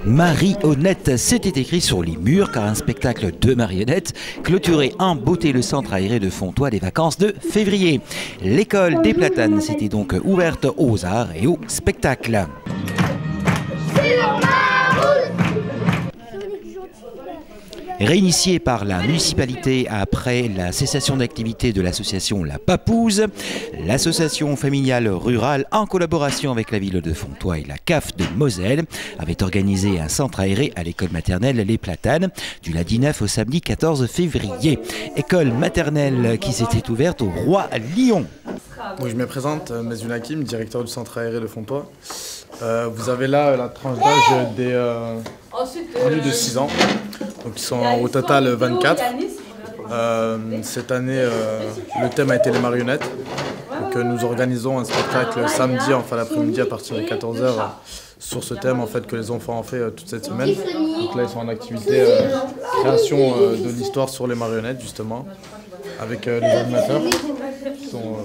Marionnette, c'était écrit sur les murs car un spectacle de marionnettes clôturait en beauté le centre aéré de Fontoy des vacances de février. L'école des Platanes s'était donc ouverte aux arts et aux spectacles. Réinitiée par la municipalité après la cessation d'activité de l'association La Papouze, l'association familiale rurale, en collaboration avec la ville de Fontoy et la CAF de Moselle, avait organisé un centre aéré à l'école maternelle Les Platanes du lundi 9 au samedi 14 février. École maternelle qui s'était ouverte au Roi Lion. Bon, je me présente, Mezoun Hakim, directeur du centre aéré de Fontoy. Vous avez là la tranche d'âge des plus de 6 ans, donc ils sont au total 24. Cette année, le thème a été les marionnettes. Donc, nous organisons un spectacle samedi en fin d'après-midi à partir de 14 h sur ce thème en fait, que les enfants ont fait toute cette semaine. Donc là, ils sont en activité création de l'histoire sur les marionnettes justement, avec les animateurs qui sont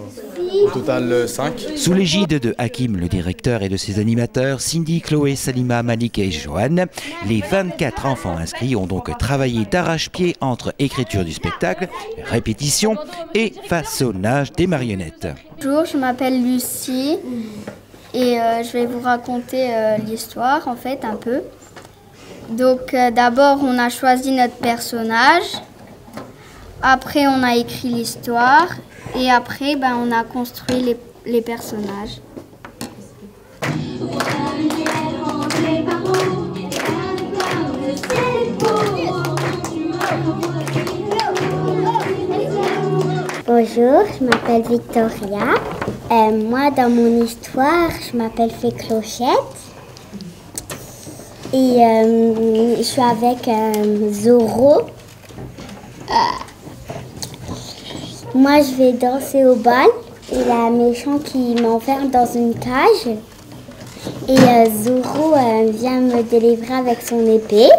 au total 5. Sous l'égide de Hakim, le directeur, et de ses animateurs, Cindy, Chloé, Salima, Malik et Joanne, les 24 enfants inscrits ont donc travaillé d'arrache-pied entre écriture du spectacle, répétition et façonnage des marionnettes. Bonjour, je m'appelle Lucie et je vais vous raconter l'histoire en fait un peu. Donc d'abord on a choisi notre personnage, après on a écrit l'histoire et après on a construit les personnages. Bonjour, je m'appelle Victoria. Moi, dans mon histoire, je m'appelle Fée Clochette. Et je suis avec Zorro. Moi, je vais danser au bal. Il y a un méchant qui m'enferme dans une cage. Et Zorro vient me délivrer avec son épée.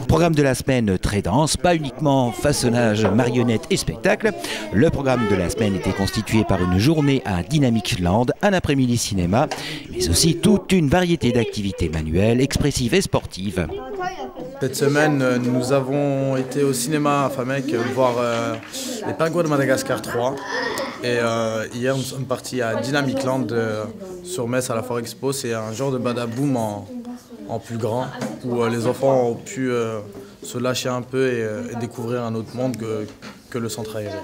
Programme de la semaine très dense, pas uniquement façonnage, marionnettes et spectacles. Le programme de la semaine était constitué par une journée à Dynamic Land, un après-midi cinéma, mais aussi toute une variété d'activités manuelles, expressives et sportives. Cette semaine, nous avons été au cinéma à Famec voir les Pingouins de Madagascar 3. Et hier, nous sommes partis à Dynamic Land sur Metz à la Foire Expo. C'est un genre de badaboom en plus grand, où les enfants ont pu se lâcher un peu et découvrir un autre monde que le centre aéré.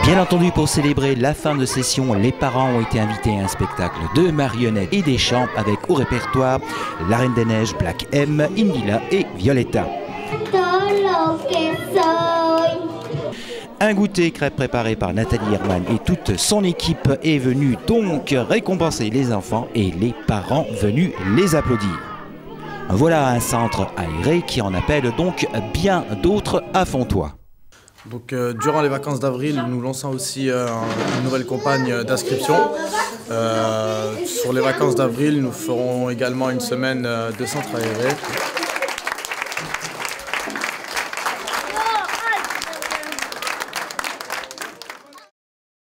Bien entendu, pour célébrer la fin de session, les parents ont été invités à un spectacle de marionnettes et des chants avec au répertoire La Reine des Neiges, Black M, Indila et Violetta. Un goûter crêpe préparé par Nathalie Herman et toute son équipe est venu donc récompenser les enfants et les parents venus les applaudir. Voilà un centre aéré qui en appelle donc bien d'autres à Fontoy. Donc, durant les vacances d'avril, nous lançons aussi une nouvelle campagne d'inscription. Sur les vacances d'avril, nous ferons également une semaine de centre aéré.